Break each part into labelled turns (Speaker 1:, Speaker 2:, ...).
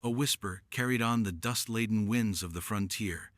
Speaker 1: A whisper carried on the dust-laden winds of the frontier,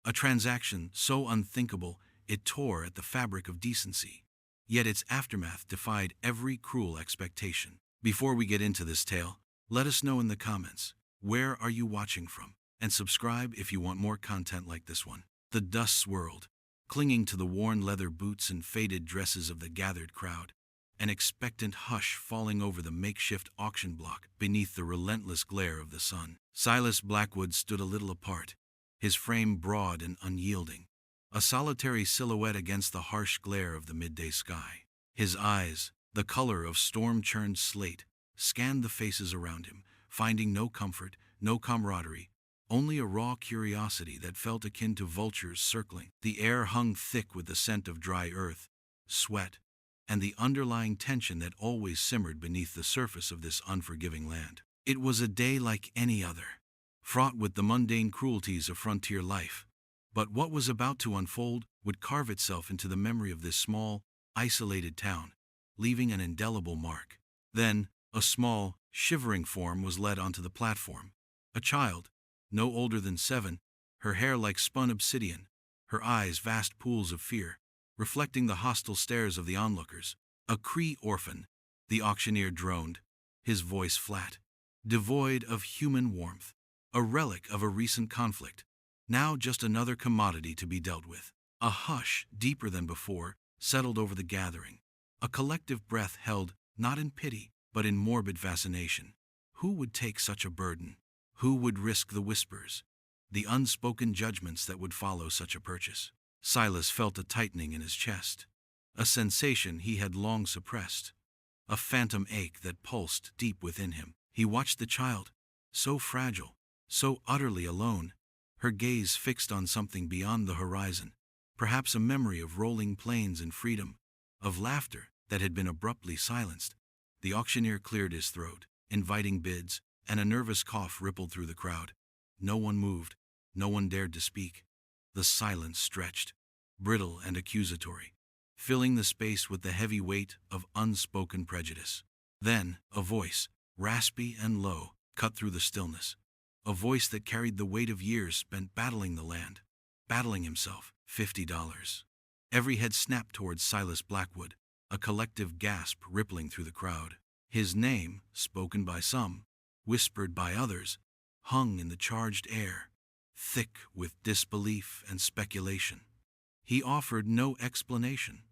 Speaker 1: a transaction so unthinkable it tore at the fabric of decency. Yet its aftermath defied every cruel expectation. Before we get into this tale, let us know in the comments, where are you watching from? And subscribe if you want more content like this one. The dust swirled, clinging to the worn leather boots and faded dresses of the gathered crowd, an expectant hush falling over the makeshift auction block beneath the relentless glare of the sun. Silas Blackwood stood a little apart, his frame broad and unyielding, a solitary silhouette against the harsh glare of the midday sky. His eyes, the color of storm-churned slate, scanned the faces around him, finding no comfort, no camaraderie, only a raw curiosity that felt akin to vultures circling. The air hung thick with the scent of dry earth, sweat, and the underlying tension that always simmered beneath the surface of this unforgiving land. It was a day like any other, fraught with the mundane cruelties of frontier life. But what was about to unfold would carve itself into the memory of this small, isolated town, leaving an indelible mark. Then, a small, shivering form was led onto the platform. A child, no older than 7, her hair like spun obsidian, her eyes vast pools of fear, reflecting the hostile stares of the onlookers. A Cree orphan, the auctioneer droned, his voice flat, devoid of human warmth, a relic of a recent conflict, now just another commodity to be dealt with. A hush, deeper than before, settled over the gathering, a collective breath held not in pity, but in morbid fascination. Who would take such a burden? Who would risk the whispers, the unspoken judgments that would follow such a purchase? Silas felt a tightening in his chest, a sensation he had long suppressed, a phantom ache that pulsed deep within him. He watched the child, so fragile, so utterly alone, her gaze fixed on something beyond the horizon, perhaps a memory of rolling plains and freedom, of laughter that had been abruptly silenced. The auctioneer cleared his throat, inviting bids, and a nervous cough rippled through the crowd. No one moved, no one dared to speak. The silence stretched, brittle and accusatory, filling the space with the heavy weight of unspoken prejudice. Then, a voice, raspy and low, cut through the stillness. A voice that carried the weight of years spent battling the land, battling himself. $50. Every head snapped towards Silas Blackwood, a collective gasp rippling through the crowd. His name, spoken by some, whispered by others, hung in the charged air, thick with disbelief and speculation. He offered no explanation,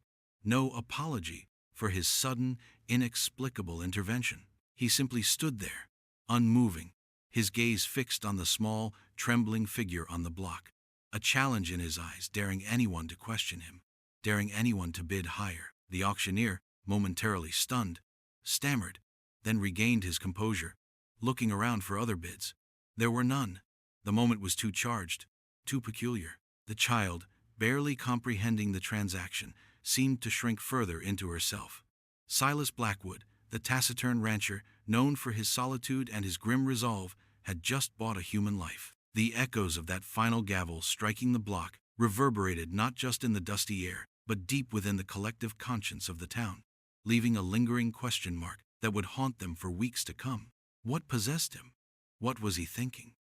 Speaker 1: no apology for his sudden, inexplicable intervention. He simply stood there, unmoving, his gaze fixed on the small, trembling figure on the block, a challenge in his eyes, daring anyone to question him, daring anyone to bid higher. The auctioneer, momentarily stunned, stammered, then regained his composure, looking around for other bids. There were none. The moment was too charged, too peculiar. The child, barely comprehending the transaction, seemed to shrink further into herself. Silas Blackwood, the taciturn rancher, known for his solitude and his grim resolve, had just bought a human life. The echoes of that final gavel striking the block reverberated not just in the dusty air, but deep within the collective conscience of the town, leaving a lingering question mark that would haunt them for weeks to come. What possessed him? What was he thinking?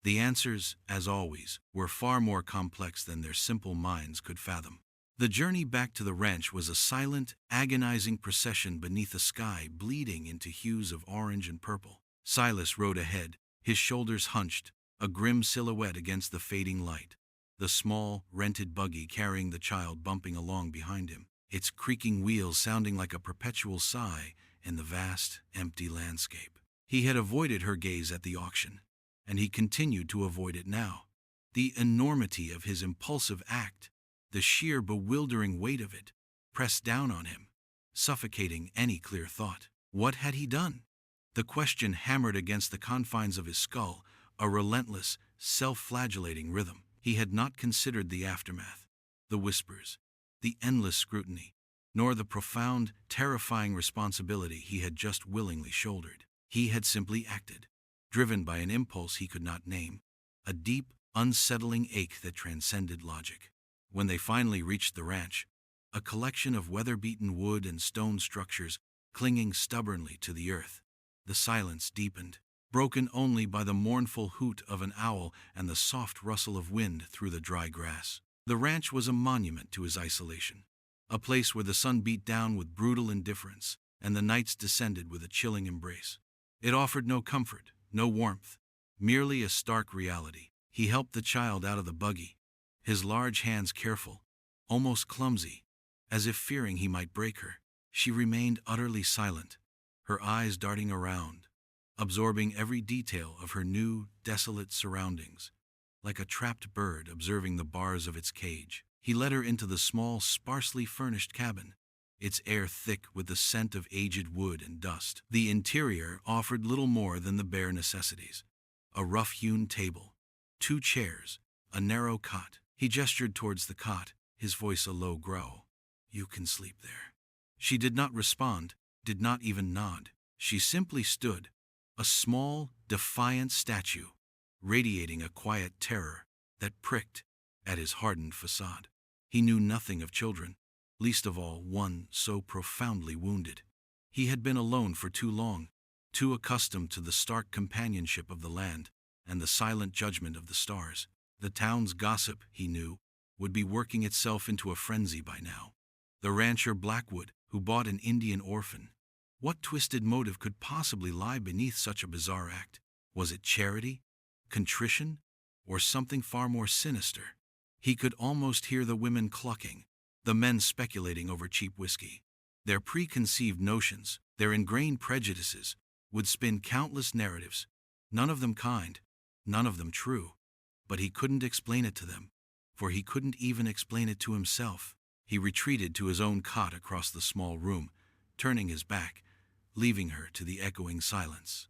Speaker 1: The answers, as always, were far more complex than their simple minds could fathom. The journey back to the ranch was a silent, agonizing procession beneath a sky bleeding into hues of orange and purple. Silas rode ahead, his shoulders hunched, a grim silhouette against the fading light, the small, rented buggy carrying the child bumping along behind him, its creaking wheels sounding like a perpetual sigh in the vast, empty landscape. He had avoided her gaze at the auction, and he continued to avoid it now. The enormity of his impulsive act, the sheer bewildering weight of it, pressed down on him, suffocating any clear thought. What had he done? The question hammered against the confines of his skull, a relentless, self-flagellating rhythm. He had not considered the aftermath, the whispers, the endless scrutiny, nor the profound, terrifying responsibility he had just willingly shouldered. He had simply acted, driven by an impulse he could not name, a deep, unsettling ache that transcended logic. When they finally reached the ranch, a collection of weather-beaten wood and stone structures clinging stubbornly to the earth, the silence deepened. broken only by the mournful hoot of an owl and the soft rustle of wind through the dry grass. The ranch was a monument to his isolation, a place where the sun beat down with brutal indifference and the nights descended with a chilling embrace. It offered no comfort, no warmth, merely a stark reality. He helped the child out of the buggy, his large hands careful, almost clumsy, as if fearing he might break her. She remained utterly silent, her eyes darting around, absorbing every detail of her new, desolate surroundings, like a trapped bird observing the bars of its cage. He led her into the small, sparsely furnished cabin, its air thick with the scent of aged wood and dust. The interior offered little more than the bare necessities: a rough-hewn table, 2 chairs, a narrow cot. He gestured towards the cot, his voice a low growl. "You can sleep there." She did not respond, did not even nod. She simply stood, a small, defiant statue, radiating a quiet terror that pricked at his hardened facade. He knew nothing of children, least of all one so profoundly wounded. He had been alone for too long, too accustomed to the stark companionship of the land and the silent judgment of the stars. The town's gossip, he knew, would be working itself into a frenzy by now. The rancher Blackwood, who bought an Indian orphan. What twisted motive could possibly lie beneath such a bizarre act? Was it charity, contrition, or something far more sinister? He could almost hear the women clucking, the men speculating over cheap whiskey. Their preconceived notions, their ingrained prejudices, would spin countless narratives, none of them kind, none of them true. But he couldn't explain it to them, for he couldn't even explain it to himself. He retreated to his own cot across the small room, turning his back, leaving her to the echoing silence,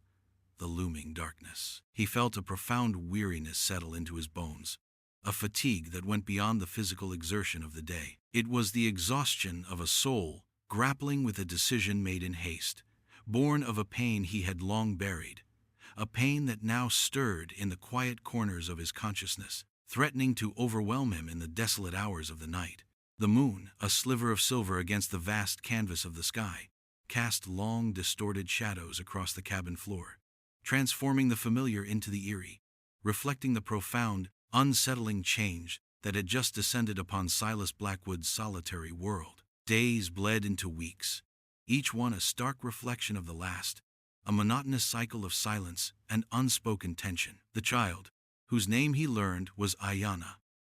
Speaker 1: the looming darkness. He felt a profound weariness settle into his bones, a fatigue that went beyond the physical exertion of the day. It was the exhaustion of a soul grappling with a decision made in haste, born of a pain he had long buried, a pain that now stirred in the quiet corners of his consciousness, threatening to overwhelm him in the desolate hours of the night. The moon, a sliver of silver against the vast canvas of the sky, cast long, distorted shadows across the cabin floor, transforming the familiar into the eerie, reflecting the profound, unsettling change that had just descended upon Silas Blackwood's solitary world. Days bled into weeks, each one a stark reflection of the last, a monotonous cycle of silence and unspoken tension. The child, whose name he learned was Ayanna,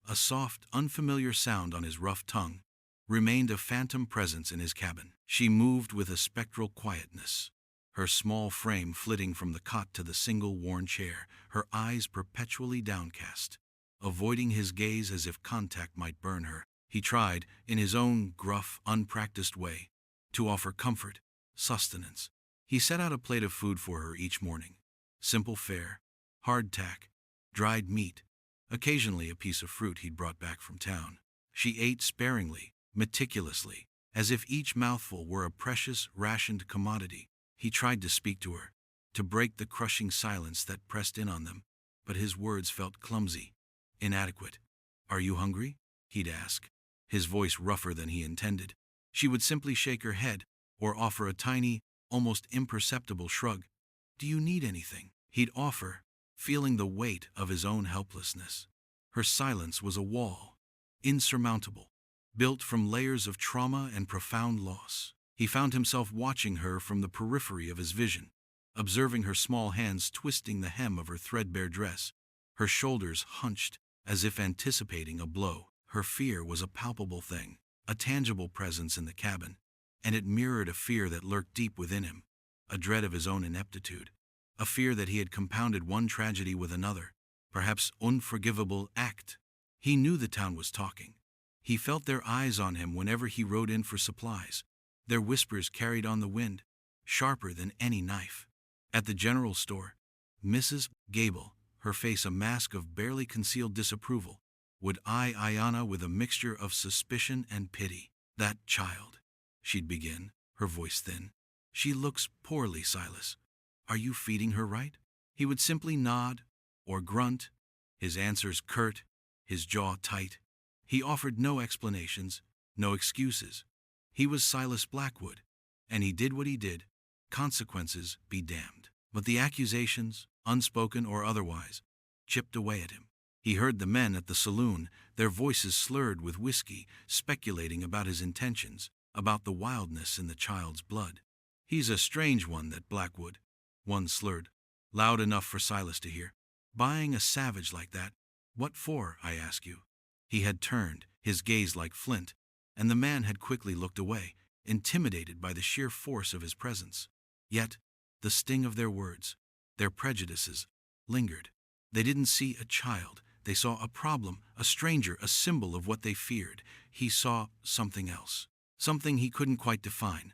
Speaker 1: a soft, unfamiliar sound on his rough tongue, remained a phantom presence in his cabin. She moved with a spectral quietness, her small frame flitting from the cot to the single worn chair, her eyes perpetually downcast, avoiding his gaze as if contact might burn her. He tried, in his own gruff, unpracticed way, to offer comfort, sustenance. He set out a plate of food for her each morning: simple fare, hardtack, dried meat, occasionally a piece of fruit he'd brought back from town. She ate sparingly, meticulously, as if each mouthful were a precious, rationed commodity. He tried to speak to her, to break the crushing silence that pressed in on them, but his words felt clumsy, inadequate. "Are you hungry?" he'd ask, his voice rougher than he intended. She would simply shake her head, or offer a tiny, almost imperceptible shrug. "Do you need anything?" he'd offer, feeling the weight of his own helplessness. Her silence was a wall, insurmountable, built from layers of trauma and profound loss. He found himself watching her from the periphery of his vision, observing her small hands twisting the hem of her threadbare dress, her shoulders hunched as if anticipating a blow. Her fear was a palpable thing, a tangible presence in the cabin, and it mirrored a fear that lurked deep within him, a dread of his own ineptitude, a fear that he had compounded one tragedy with another, perhaps unforgivable act. He knew the town was talking. He felt their eyes on him whenever he rode in for supplies, their whispers carried on the wind, sharper than any knife. At the general store, Mrs. Gable, her face a mask of barely concealed disapproval, would eye Ayanna with a mixture of suspicion and pity. "That child," she'd begin, her voice thin. "She looks poorly, Silas. Are you feeding her right?" He would simply nod or grunt, his answers curt, his jaw tight. He offered no explanations, no excuses. He was Silas Blackwood, and he did what he did, consequences be damned. But the accusations, unspoken or otherwise, chipped away at him. He heard the men at the saloon, their voices slurred with whiskey, speculating about his intentions, about the wildness in the child's blood. "He's a strange one, that Blackwood," one slurred, loud enough for Silas to hear. "Buying a savage like that. What for, I ask you?" He had turned, his gaze like flint, and the man had quickly looked away, intimidated by the sheer force of his presence. Yet, the sting of their words, their prejudices, lingered. They didn't see a child. They saw a problem, a stranger, a symbol of what they feared. He saw something else. Something he couldn't quite define.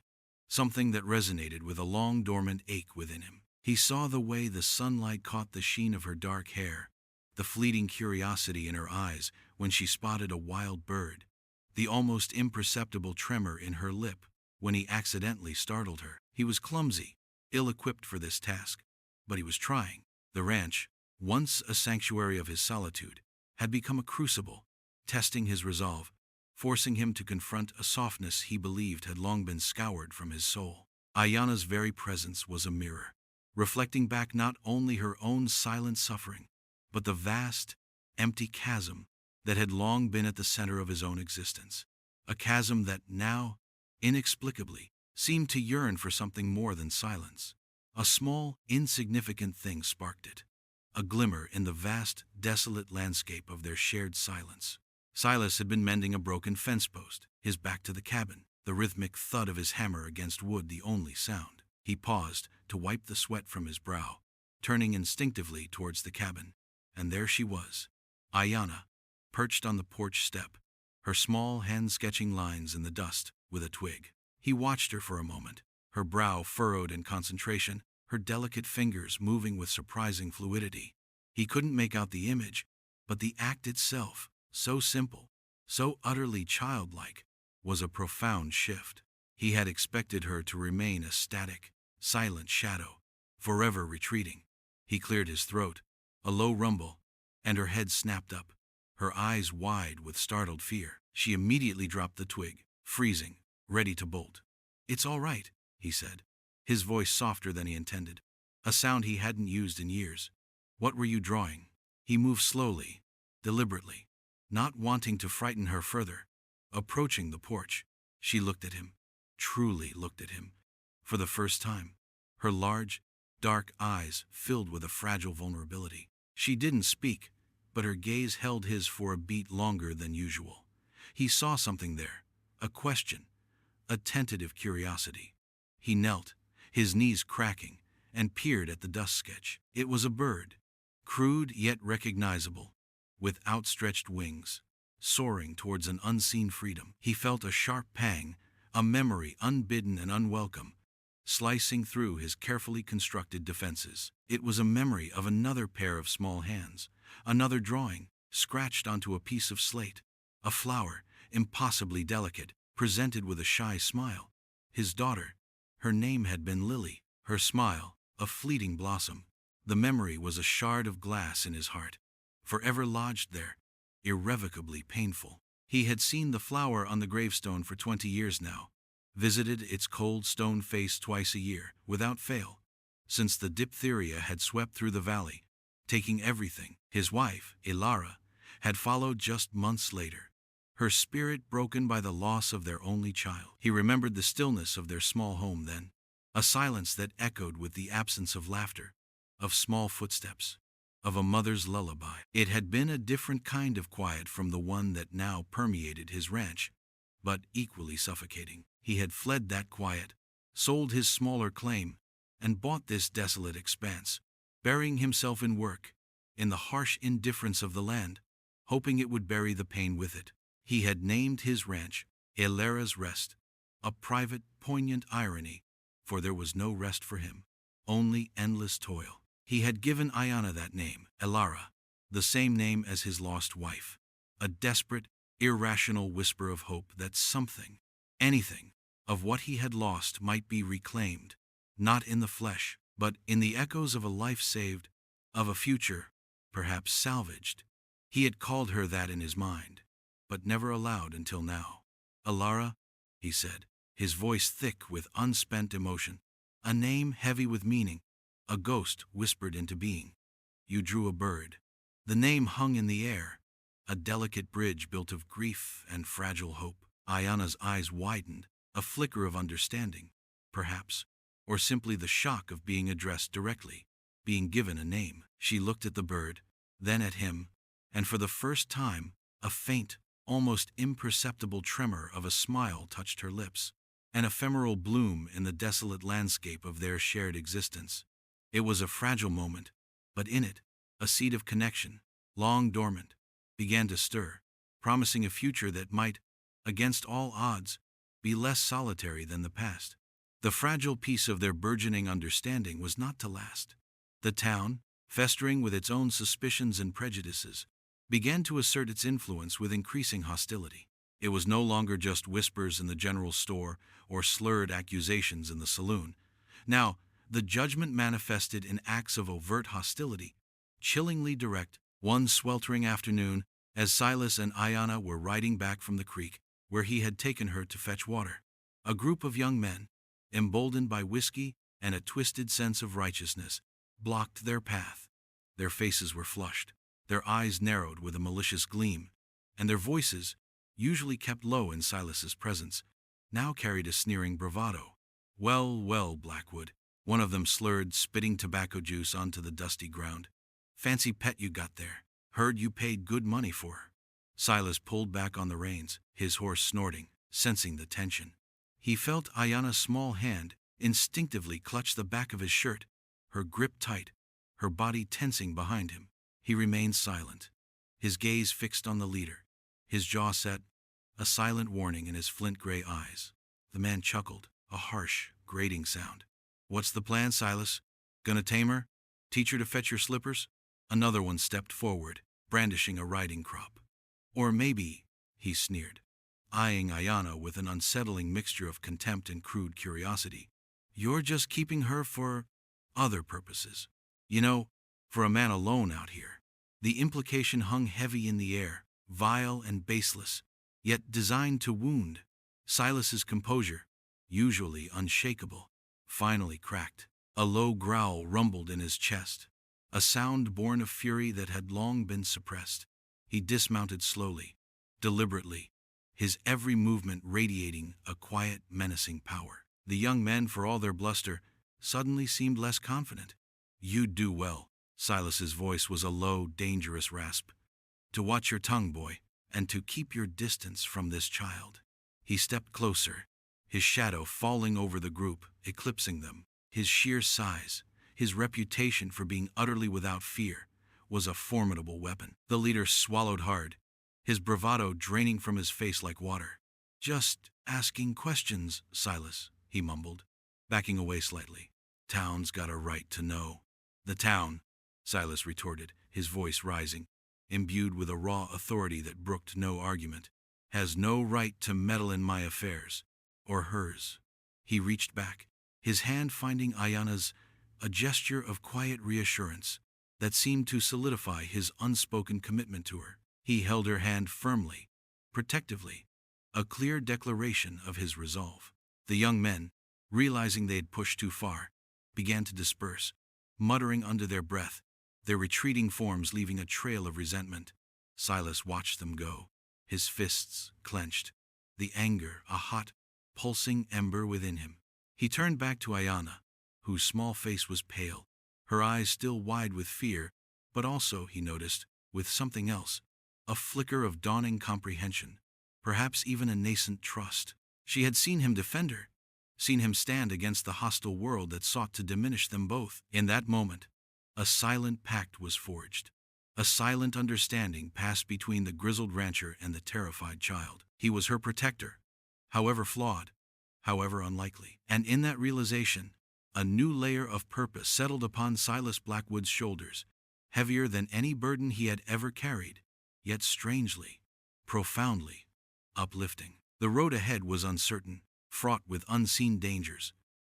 Speaker 1: Something that resonated with a long dormant ache within him. He saw the way the sunlight caught the sheen of her dark hair, the fleeting curiosity in her eyes when she spotted a wild bird, the almost imperceptible tremor in her lip when he accidentally startled her. He was clumsy, ill-equipped for this task, but he was trying. The ranch, once a sanctuary of his solitude, had become a crucible, testing his resolve, forcing him to confront a softness he believed had long been scoured from his soul. Ayana's very presence was a mirror, reflecting back not only her own silent suffering, but the vast, empty chasm that had long been at the center of his own existence. A chasm that now, inexplicably, seemed to yearn for something more than silence. A small, insignificant thing sparked it. A glimmer in the vast, desolate landscape of their shared silence. Silas had been mending a broken fence post, his back to the cabin, the rhythmic thud of his hammer against wood the only sound. He paused to wipe the sweat from his brow, turning instinctively towards the cabin. And there she was, Ayana, perched on the porch step, her small hand sketching lines in the dust with a twig. He watched her for a moment, her brow furrowed in concentration, her delicate fingers moving with surprising fluidity. He couldn't make out the image, but the act itself, so simple, so utterly childlike, was a profound shift. He had expected her to remain a static, silent shadow, forever retreating. He cleared his throat, a low rumble, and her head snapped up, her eyes wide with startled fear. She immediately dropped the twig, freezing, ready to bolt. "It's all right," he said, his voice softer than he intended, a sound he hadn't used in years. "What were you drawing?" He moved slowly, deliberately, not wanting to frighten her further. Approaching the porch, she looked at him, truly looked at him, for the first time, her large, dark eyes filled with a fragile vulnerability. She didn't speak, but her gaze held his for a beat longer than usual. He saw something there, a question, a tentative curiosity. He knelt, his knees cracking, and peered at the dust sketch. It was a bird, crude yet recognizable, with outstretched wings, soaring towards an unseen freedom. He felt a sharp pang, a memory unbidden and unwelcome, slicing through his carefully constructed defenses. It was a memory of another pair of small hands, another drawing, scratched onto a piece of slate, a flower, impossibly delicate, presented with a shy smile. His daughter. Her name had been Lily, her smile, a fleeting blossom. The memory was a shard of glass in his heart, forever lodged there, irrevocably painful. He had seen the flower on the gravestone for 20 years now, visited its cold stone face twice a year, without fail, since the diphtheria had swept through the valley, taking everything. His wife, Ilara, had followed just months later, her spirit broken by the loss of their only child. He remembered the stillness of their small home then, a silence that echoed with the absence of laughter, of small footsteps, of a mother's lullaby. It had been a different kind of quiet from the one that now permeated his ranch, but equally suffocating. He had fled that quiet, sold his smaller claim, and bought this desolate expanse, burying himself in work, in the harsh indifference of the land, hoping it would bury the pain with it. He had named his ranch Rarest, a private, poignant irony, for there was no rest for him, only endless toil. He had given Ayana that name, Ilara, the same name as his lost wife, a desperate, irrational whisper of hope that something, anything, of what he had lost might be reclaimed, not in the flesh, but in the echoes of a life saved, of a future, perhaps salvaged. He had called her that in his mind, but never aloud until now. "Ilara," he said, his voice thick with unspent emotion, a name heavy with meaning, A ghost whispered into being. You drew a bird. The name hung in the air, a delicate bridge built of grief and fragile hope. Ayana's eyes widened, a flicker of understanding, perhaps, or simply the shock of being addressed directly, being given a name. She looked at the bird, then at him, and for the first time, a faint, almost imperceptible tremor of a smile touched her lips, an ephemeral bloom in the desolate landscape of their shared existence. It was a fragile moment, but in it, a seed of connection, long dormant, began to stir, promising a future that might, against all odds, be less solitary than the past. The fragile piece of their burgeoning understanding was not to last. The town, festering with its own suspicions and prejudices, began to assert its influence with increasing hostility. It was no longer just whispers in the general store or slurred accusations in the saloon. Now, the judgment manifested in acts of overt hostility, chillingly direct. One sweltering afternoon, as Silas and Ayana were riding back from the creek, where he had taken her to fetch water, a group of young men, emboldened by whiskey and a twisted sense of righteousness, blocked their path. Their faces were flushed, their eyes narrowed with a malicious gleam, and their voices, usually kept low in Silas's presence, now carried a sneering bravado. Well, well, Blackwood, one of them slurred, spitting tobacco juice onto the dusty ground. Fancy pet you got there. Heard you paid good money for her. Silas pulled back on the reins, his horse snorting, sensing the tension. He felt Ayana's small hand instinctively clutch the back of his shirt, her grip tight, her body tensing behind him. He remained silent, his gaze fixed on the leader, his jaw set, a silent warning in his flint-gray eyes. The man chuckled, a harsh, grating sound. What's the plan, Silas? Gonna tame her? Teach her to fetch your slippers? Another one stepped forward, brandishing a riding crop. Or maybe, he sneered, eyeing Ayana with an unsettling mixture of contempt and crude curiosity, you're just keeping her for other purposes. You know, for a man alone out here. The implication hung heavy in the air, vile and baseless, yet designed to wound. Silas's composure, usually unshakable, finally cracked. A low growl rumbled in his chest, a sound born of fury that had long been suppressed. He dismounted slowly, deliberately, his every movement radiating a quiet, menacing power. The young men, for all their bluster, suddenly seemed less confident. You'd do well. Silas's voice was a low, dangerous rasp. To watch your tongue, boy, and to keep your distance from this child. He stepped closer, his shadow falling over the group, eclipsing them. His sheer size, his reputation for being utterly without fear, was a formidable weapon. The leader swallowed hard, his bravado draining from his face like water. Just asking questions, Silas, he mumbled, backing away slightly. Town's got a right to know. The town, Silas retorted, his voice rising, imbued with a raw authority that brooked no argument, has no right to meddle in my affairs, or hers. He reached back, his hand finding Ayana's, a gesture of quiet reassurance that seemed to solidify his unspoken commitment to her. He held her hand firmly, protectively, a clear declaration of his resolve. The young men, realizing they had pushed too far, began to disperse, muttering under their breath, their retreating forms leaving a trail of resentment. Silas watched them go, his fists clenched, the anger a hot, pulsing ember within him. He turned back to Ayana, whose small face was pale, her eyes still wide with fear, but also, he noticed, with something else, a flicker of dawning comprehension, perhaps even a nascent trust. She had seen him defend her, seen him stand against the hostile world that sought to diminish them both. In that moment, a silent pact was forged. A silent understanding passed between the grizzled rancher and the terrified child. He was her protector, however flawed, however unlikely. And in that realization, a new layer of purpose settled upon Silas Blackwood's shoulders, heavier than any burden he had ever carried, yet strangely, profoundly, uplifting. The road ahead was uncertain, fraught with unseen dangers,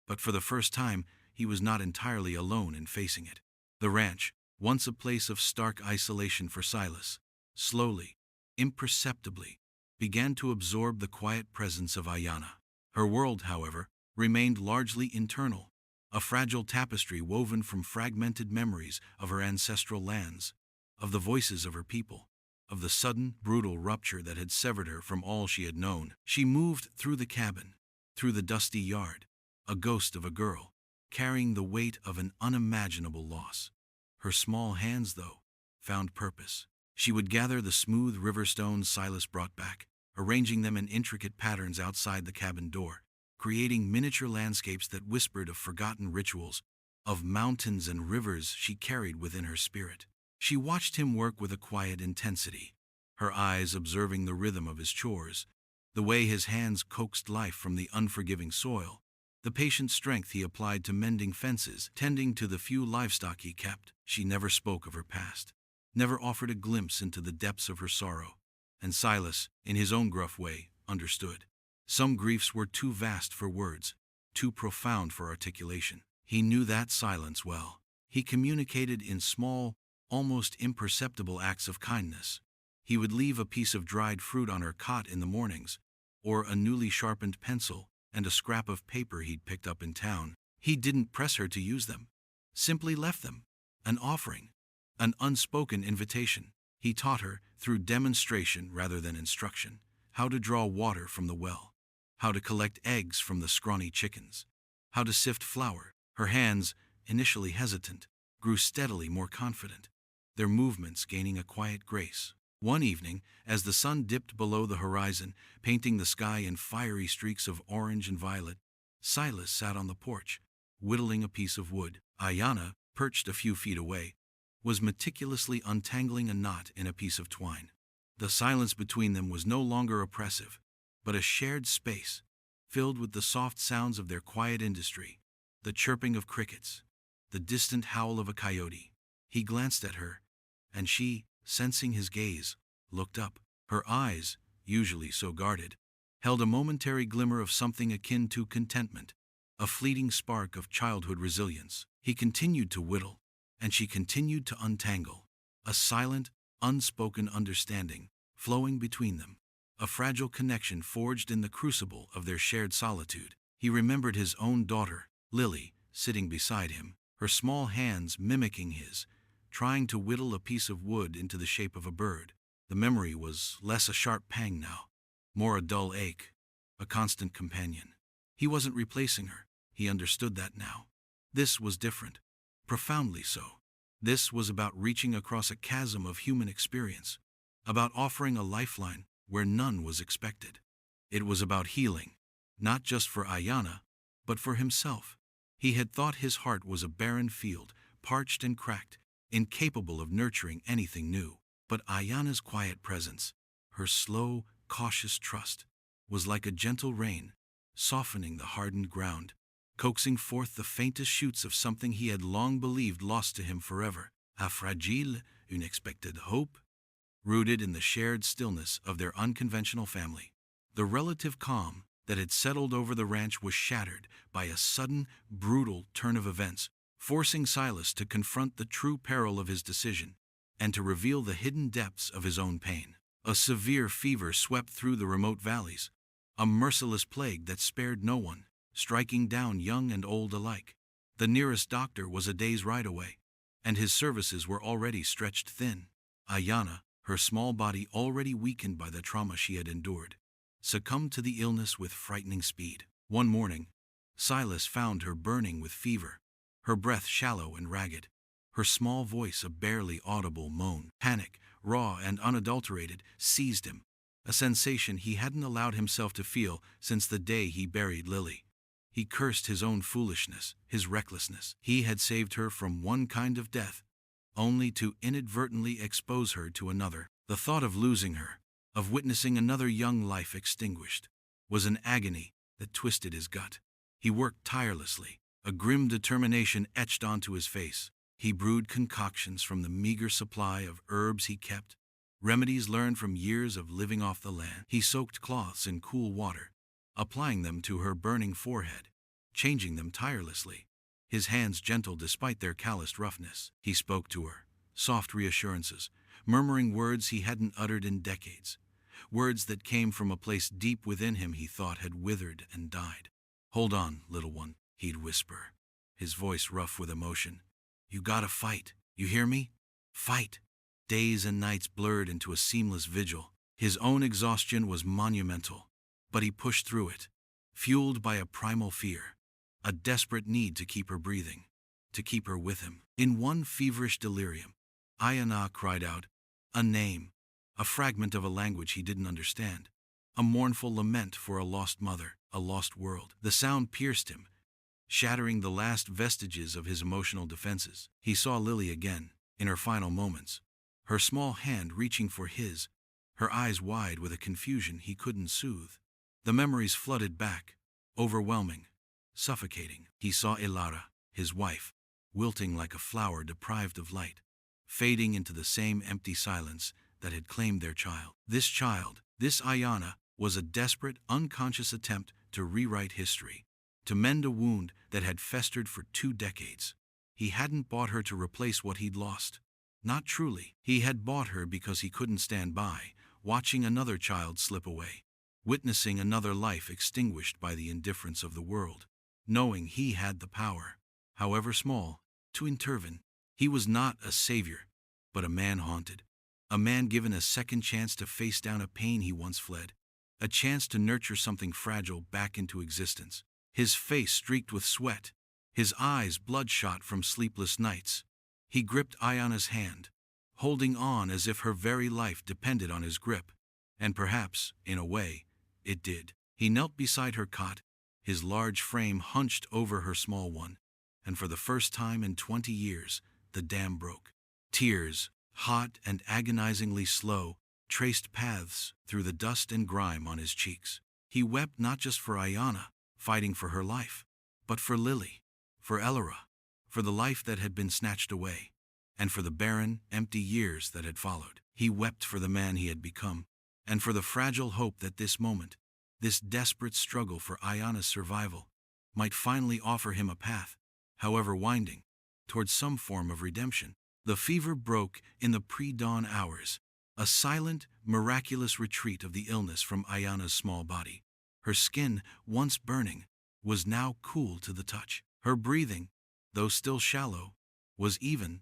Speaker 1: but for the first time he was not entirely alone in facing it. The ranch, once a place of stark isolation for Silas, slowly, imperceptibly, began to absorb the quiet presence of Ayana. Her world, however, remained largely internal, a fragile tapestry woven from fragmented memories of her ancestral lands, of the voices of her people, of the sudden, brutal rupture that had severed her from all she had known. She moved through the cabin, through the dusty yard, a ghost of a girl, carrying the weight of an unimaginable loss. Her small hands, though, found purpose. She would gather the smooth river stones Silas brought back, arranging them in intricate patterns outside the cabin door, creating miniature landscapes that whispered of forgotten rituals, of mountains and rivers she carried within her spirit. She watched him work with a quiet intensity, her eyes observing the rhythm of his chores, the way his hands coaxed life from the unforgiving soil, the patient strength he applied to mending fences, tending to the few livestock he kept. She never spoke of her past, never offered a glimpse into the depths of her sorrow, and Silas, in his own gruff way, understood. Some griefs were too vast for words, too profound for articulation. He knew that silence well. He communicated in small, almost imperceptible acts of kindness. He would leave a piece of dried fruit on her cot in the mornings, or a newly sharpened pencil and a scrap of paper he'd picked up in town. He didn't press her to use them, simply left them, an offering, an unspoken invitation. He taught her, through demonstration rather than instruction, how to draw water from the well, how to collect eggs from the scrawny chickens, how to sift flour. Her hands, initially hesitant, grew steadily more confident, their movements gaining a quiet grace. One evening, as the sun dipped below the horizon, painting the sky in fiery streaks of orange and violet, Silas sat on the porch, whittling a piece of wood. Ayanna, perched a few feet away, was meticulously untangling a knot in a piece of twine. The silence between them was no longer oppressive, but a shared space, filled with the soft sounds of their quiet industry, the chirping of crickets, the distant howl of a coyote. He glanced at her, and she, sensing his gaze, looked up. Her eyes, usually so guarded, held a momentary glimmer of something akin to contentment, a fleeting spark of childhood resilience. He continued to whittle, and she continued to untangle, a silent, unspoken understanding flowing between them, a fragile connection forged in the crucible of their shared solitude. He remembered his own daughter, Lily, sitting beside him, her small hands mimicking his, trying to whittle a piece of wood into the shape of a bird. The memory was less a sharp pang now, more a dull ache, a constant companion. He wasn't replacing her. He understood that now. This was different, profoundly so. This was about reaching across a chasm of human experience, about offering a lifeline where none was expected. It was about healing, not just for Ayanna, but for himself. He had thought his heart was a barren field, parched and cracked, incapable of nurturing anything new. But Ayanna's quiet presence, her slow, cautious trust, was like a gentle rain, softening the hardened ground, coaxing forth the faintest shoots of something he had long believed lost to him forever, a fragile, unexpected hope, rooted in the shared stillness of their unconventional family. The relative calm that had settled over the ranch was shattered by a sudden, brutal turn of events, forcing Silas to confront the true peril of his decision and to reveal the hidden depths of his own pain. A severe fever swept through the remote valleys, a merciless plague that spared no one, striking down young and old alike. The nearest doctor was a day's ride away, and his services were already stretched thin. Ayanna, her small body already weakened by the trauma she had endured, succumbed to the illness with frightening speed. One morning, Silas found her burning with fever, her breath shallow and ragged, her small voice a barely audible moan. Panic, raw and unadulterated, seized him, a sensation he hadn't allowed himself to feel since the day he buried Lily. He cursed his own foolishness, his recklessness. He had saved her from one kind of death, only to inadvertently expose her to another. The thought of losing her, of witnessing another young life extinguished, was an agony that twisted his gut. He worked tirelessly, a grim determination etched onto his face. He brewed concoctions from the meager supply of herbs he kept, remedies learned from years of living off the land. He soaked cloths in cool water, applying them to her burning forehead, changing them tirelessly, his hands gentle despite their calloused roughness. He spoke to her, soft reassurances, murmuring words he hadn't uttered in decades, words that came from a place deep within him he thought had withered and died. "Hold on, little one," he'd whisper. his voice rough with emotion. "You gotta fight. You hear me? Fight." Days and nights blurred into a seamless vigil. His own exhaustion was monumental, but he pushed through it, fueled by a primal fear, a desperate need to keep her breathing, to keep her with him. In one feverish delirium, Ayana cried out, a name, a fragment of a language he didn't understand, a mournful lament for a lost mother, a lost world. The sound pierced him, shattering the last vestiges of his emotional defenses. He saw Lily again, in her final moments, her small hand reaching for his, her eyes wide with a confusion he couldn't soothe. The memories flooded back, overwhelming, suffocating. He saw Elara, his wife, wilting like a flower deprived of light, fading into the same empty silence that had claimed their child. This child, this Ayana, was a desperate, unconscious attempt to rewrite history, to mend a wound that had festered for 2 decades. He hadn't bought her to replace what he'd lost. Not truly. He had bought her because he couldn't stand by, watching another child slip away, witnessing another life extinguished by the indifference of the world, knowing he had the power, however small, to intervene. He was not a savior, but a man haunted, a man given a second chance to face down a pain he once fled, a chance to nurture something fragile back into existence. His face streaked with sweat, his eyes bloodshot from sleepless nights. He gripped Ayana's hand, holding on as if her very life depended on his grip, and perhaps, in a way, it did. He knelt beside her cot, his large frame hunched over her small one, and for the first time in 20 years, the dam broke. Tears, hot and agonizingly slow, traced paths through the dust and grime on his cheeks. He wept not just for Ayana, fighting for her life, but for Lily, for Elara, for the life that had been snatched away, and for the barren, empty years that had followed. He wept for the man he had become, and for the fragile hope that this moment, this desperate struggle for Ayana's survival, might finally offer him a path, however winding, towards some form of redemption. The fever broke in the pre-dawn hours, a silent, miraculous retreat of the illness from Ayana's small body. Her skin, once burning, was now cool to the touch. Her breathing, though still shallow, was even,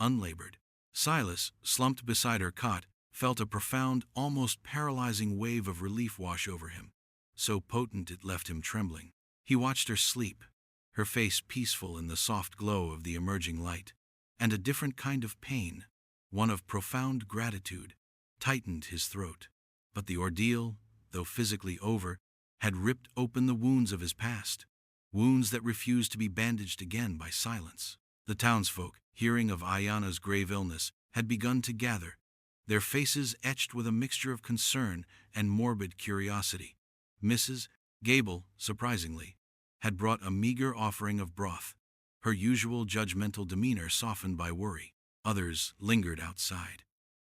Speaker 1: unlabored. Silas, slumped beside her cot, felt a profound, almost paralyzing wave of relief wash over him, so potent it left him trembling. He watched her sleep, her face peaceful in the soft glow of the emerging light, and a different kind of pain, one of profound gratitude, tightened his throat. But the ordeal, though physically over, had ripped open the wounds of his past, wounds that refused to be bandaged again by silence. The townsfolk, hearing of Ayana's grave illness, had begun to gather, their faces etched with a mixture of concern and morbid curiosity. Mrs. Gable, surprisingly, had brought a meager offering of broth, her usual judgmental demeanor softened by worry. Others lingered outside,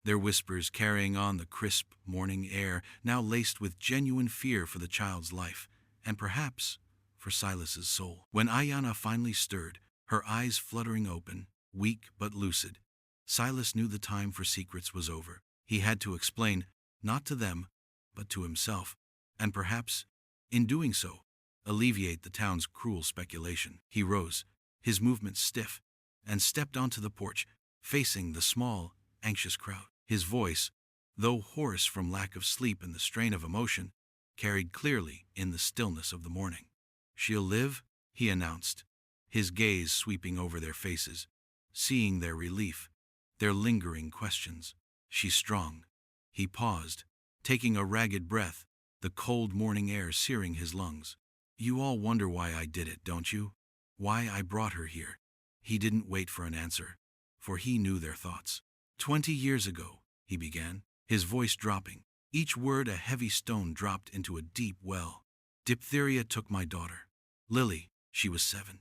Speaker 1: their whispers carrying on the crisp morning air, now laced with genuine fear for the child's life, and perhaps for Silas's soul. When Ayana finally stirred, her eyes fluttering open, weak but lucid, Silas knew the time for secrets was over. He had to explain, not to them, but to himself, and perhaps, in doing so, alleviate the town's cruel speculation. He rose, his movements stiff, and stepped onto the porch, facing the small, anxious crowd. His voice, though hoarse from lack of sleep and the strain of emotion, carried clearly in the stillness of the morning. "She'll live," he announced, his gaze sweeping over their faces, seeing their relief, their lingering questions. "She's strong." He paused, taking a ragged breath, the cold morning air searing his lungs. "You all wonder why I did it, don't you? Why I brought her here?" He didn't wait for an answer, for he knew their thoughts. 20 years ago, he began, his voice dropping, each word a heavy stone dropped into a deep well. "Diphtheria took my daughter. Lily, she was 7.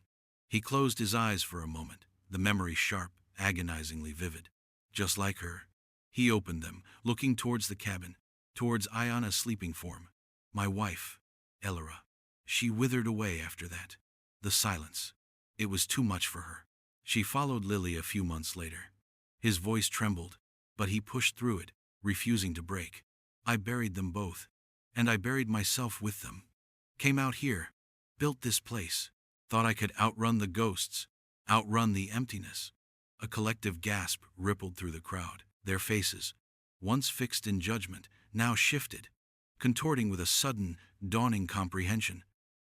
Speaker 1: He closed his eyes for a moment, the memory sharp, agonizingly vivid. Just like her. He opened them, looking towards the cabin, towards Ayana's sleeping form. "My wife, Elara. She withered away after that. The silence. It was too much for her. She followed Lily a few months later." His voice trembled, but he pushed through it, refusing to break. "I buried them both, and I buried myself with them. Came out here, built this place, Thought I could outrun the ghosts, outrun the emptiness. A collective gasp rippled through the crowd. Their faces, once fixed in judgment, now shifted, contorting with a sudden, dawning comprehension,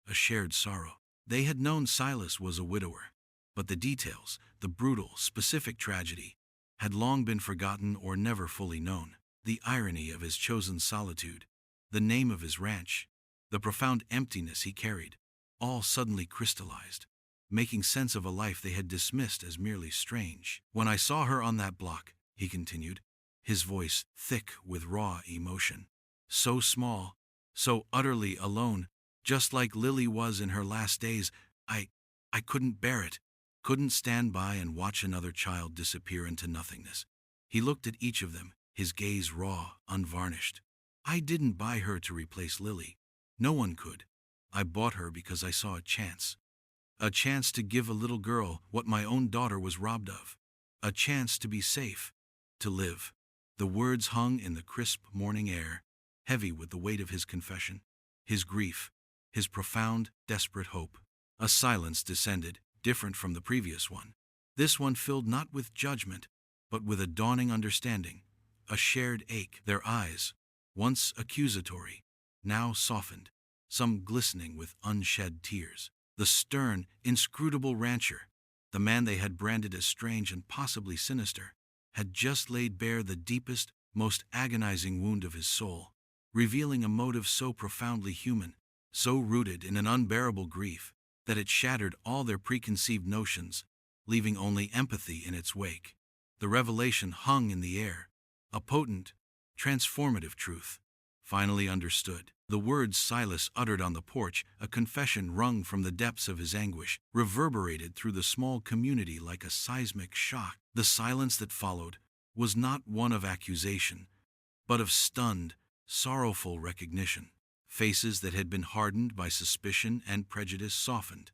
Speaker 1: a shared sorrow. They had known Silas was a widower, but the details, the brutal, specific tragedy, had long been forgotten or never fully known. The irony of his chosen solitude, the name of his ranch, the profound emptiness he carried, all suddenly crystallized, making sense of a life they had dismissed as merely strange. When I saw her on that block, he continued, his voice thick with raw emotion, so small, so utterly alone, just like Lily was in her last days, I couldn't bear it, couldn't stand by and watch another child disappear into nothingness. He looked at each of them, his gaze raw, unvarnished. I didn't buy her to replace Lily. No one could. I bought her because I saw a chance. A chance to give a little girl what my own daughter was robbed of. A chance to be safe, to live. The words hung in the crisp morning air, heavy with the weight of his confession, his grief, his profound, desperate hope. A silence descended, different from the previous one. This one filled not with judgment, but with a dawning understanding, a shared ache. Their eyes, once accusatory, now softened, some glistening with unshed tears. The stern, inscrutable rancher, the man they had branded as strange and possibly sinister, had just laid bare the deepest, most agonizing wound of his soul, revealing a motive so profoundly human, so rooted in an unbearable grief, that it shattered all their preconceived notions, leaving only empathy in its wake. The revelation hung in the air, a potent, transformative truth, finally understood. The words Silas uttered on the porch, a confession wrung from the depths of his anguish, reverberated through the small community like a seismic shock. The silence that followed was not one of accusation, but of stunned, sorrowful recognition. Faces that had been hardened by suspicion and prejudice softened.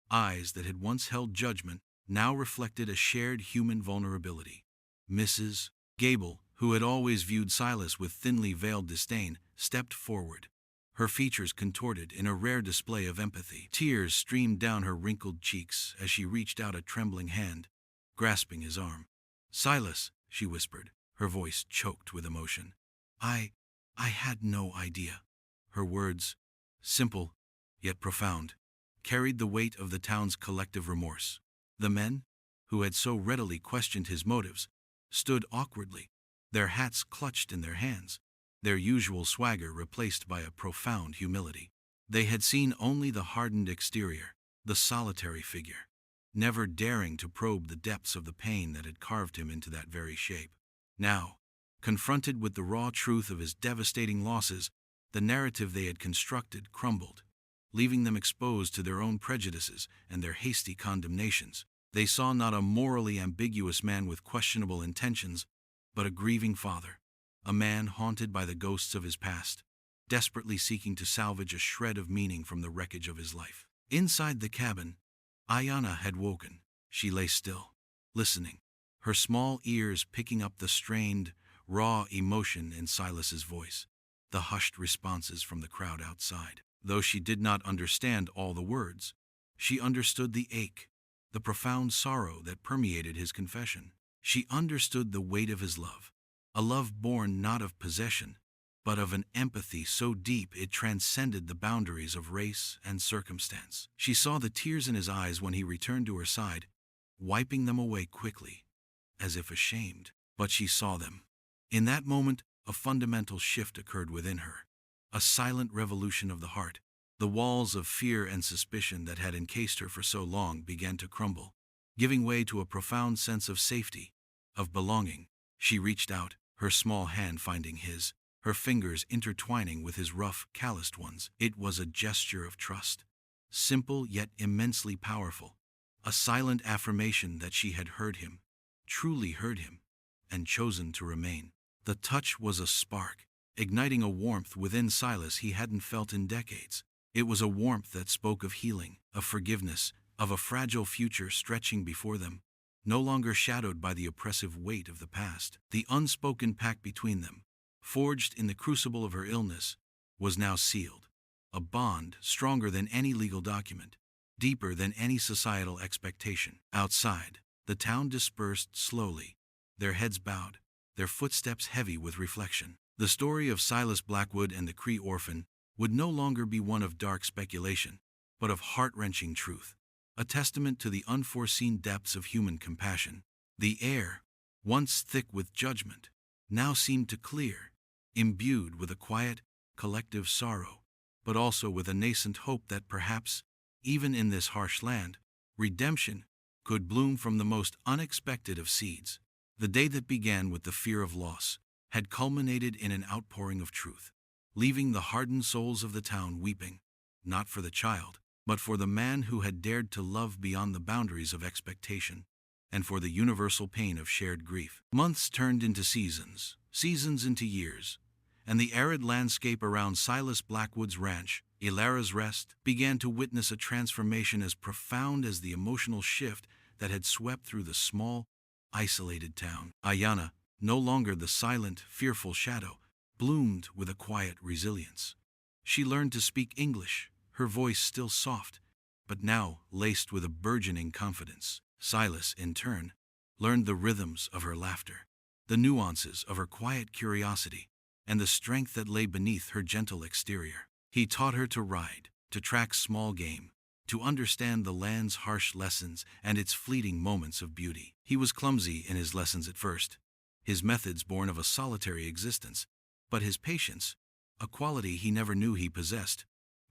Speaker 1: Eyes that had once held judgment now reflected a shared human vulnerability. Mrs. Gable, who had always viewed Silas with thinly veiled disdain, stepped forward, her features contorted in a rare display of empathy. Tears streamed down her wrinkled cheeks as she reached out a trembling hand, grasping his arm. "Silas," she whispered, her voice choked with emotion. I had no idea." Her words, simple yet profound, carried the weight of the town's collective remorse. The men, who had so readily questioned his motives, stood awkwardly, their hats clutched in their hands, their usual swagger replaced by a profound humility. They had seen only the hardened exterior, the solitary figure, never daring to probe the depths of the pain that had carved him into that very shape. Now, confronted with the raw truth of his devastating losses, the narrative they had constructed crumbled, leaving them exposed to their own prejudices and their hasty condemnations. They saw not a morally ambiguous man with questionable intentions, but a grieving father, a man haunted by the ghosts of his past, desperately seeking to salvage a shred of meaning from the wreckage of his life. Inside the cabin, Ayanna had woken. She lay still, listening, her small ears picking up the strained, raw emotion in Silas's voice, the hushed responses from the crowd outside. Though she did not understand all the words, she understood the ache, the profound sorrow that permeated his confession. She understood the weight of his love, a love born not of possession, but of an empathy so deep it transcended the boundaries of race and circumstance. She saw the tears in his eyes when he returned to her side, wiping them away quickly, as if ashamed. But she saw them. In that moment, a fundamental shift occurred within her, a silent revolution of the heart. The walls of fear and suspicion that had encased her for so long began to crumble, giving way to a profound sense of safety, of belonging. She reached out, her small hand finding his, her fingers intertwining with his rough, calloused ones. It was a gesture of trust, simple yet immensely powerful, a silent affirmation that she had heard him, truly heard him, and chosen to remain. The touch was a spark, igniting a warmth within Silas he hadn't felt in decades. It was a warmth that spoke of healing, of forgiveness, of a fragile future stretching before them, no longer shadowed by the oppressive weight of the past. The unspoken pact between them, forged in the crucible of her illness, was now sealed, a bond stronger than any legal document, deeper than any societal expectation. Outside, the town dispersed slowly, their heads bowed, their footsteps heavy with reflection. The story of Silas Blackwood and the Cree orphan would no longer be one of dark speculation, but of heart-wrenching truth, a testament to the unforeseen depths of human compassion. The air, once thick with judgment, now seemed to clear, imbued with a quiet, collective sorrow, but also with a nascent hope that perhaps, even in this harsh land, redemption could bloom from the most unexpected of seeds. The day that began with the fear of loss had culminated in an outpouring of truth, leaving the hardened souls of the town weeping, not for the child, but for the man who had dared to love beyond the boundaries of expectation, and for the universal pain of shared grief. Months turned into seasons, seasons into years, and the arid landscape around Silas Blackwood's ranch, rarest, began to witness a transformation as profound as the emotional shift that had swept through the small, isolated town. Ayanna, no longer the silent, fearful shadow, bloomed with a quiet resilience. She learned to speak English, her voice still soft, but now laced with a burgeoning confidence. Silas, in turn, learned the rhythms of her laughter, the nuances of her quiet curiosity, and the strength that lay beneath her gentle exterior. He taught her to ride, to track small game, to understand the land's harsh lessons and its fleeting moments of beauty. He was clumsy in his lessons at first, his methods born of a solitary existence, but his patience, a quality he never knew he possessed,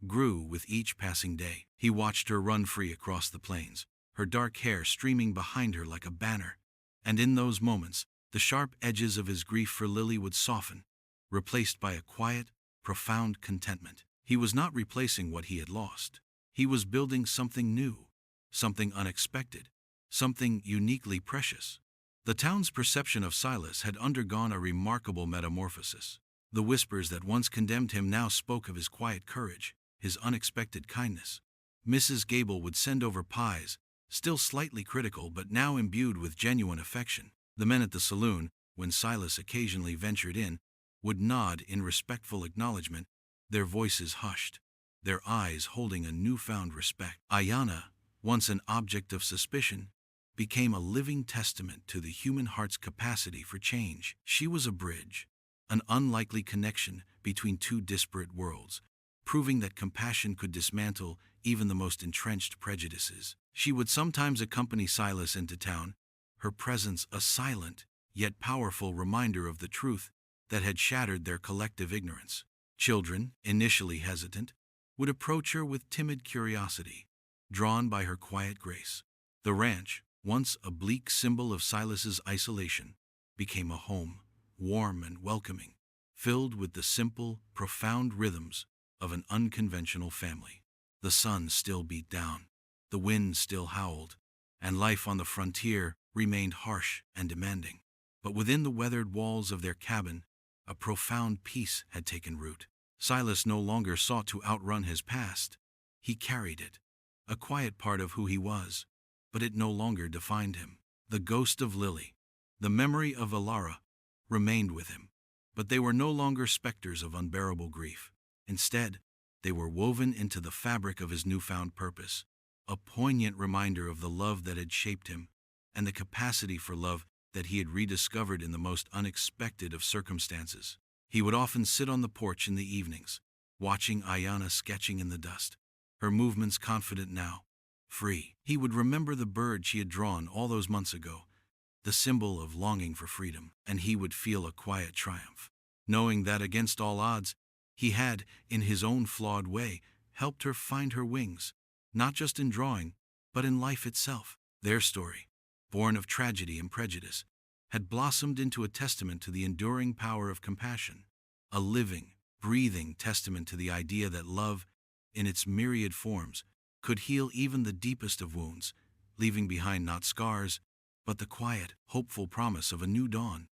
Speaker 1: grew with each passing day. He watched her run free across the plains, her dark hair streaming behind her like a banner, and in those moments, the sharp edges of his grief for Lily would soften, replaced by a quiet, profound contentment. He was not replacing what he had lost. He was building something new, something unexpected, something uniquely precious. The town's perception of Silas had undergone a remarkable metamorphosis. The whispers that once condemned him now spoke of his quiet courage, his unexpected kindness. Mrs. Gable would send over pies, still slightly critical but now imbued with genuine affection. The men at the saloon, when Silas occasionally ventured in, would nod in respectful acknowledgement, their voices hushed, their eyes holding a newfound respect. Ayanna, once an object of suspicion, became a living testament to the human heart's capacity for change. She was a bridge, an unlikely connection between two disparate worlds, proving that compassion could dismantle even the most entrenched prejudices. She would sometimes accompany Silas into town, her presence a silent, yet powerful reminder of the truth that had shattered their collective ignorance. Children, initially hesitant, would approach her with timid curiosity, drawn by her quiet grace. The ranch, once a bleak symbol of Silas's isolation, became a home, warm and welcoming, filled with the simple, profound rhythms of an unconventional family. The sun still beat down, the wind still howled, and life on the frontier remained harsh and demanding. But within the weathered walls of their cabin, a profound peace had taken root. Silas no longer sought to outrun his past. He carried it, a quiet part of who he was, but it no longer defined him. The ghost of Lily, the memory of Alara, remained with him, but they were no longer specters of unbearable grief. Instead, they were woven into the fabric of his newfound purpose, a poignant reminder of the love that had shaped him, and the capacity for love that he had rediscovered in the most unexpected of circumstances. He would often sit on the porch in the evenings, watching Ayanna sketching in the dust, her movements confident now, free. He would remember the bird she had drawn all those months ago, the symbol of longing for freedom, and he would feel a quiet triumph, knowing that against all odds, he had, in his own flawed way, helped her find her wings, not just in drawing, but in life itself. Their story, born of tragedy and prejudice, had blossomed into a testament to the enduring power of compassion, a living, breathing testament to the idea that love, in its myriad forms, could heal even the deepest of wounds, leaving behind not scars, but the quiet, hopeful promise of a new dawn.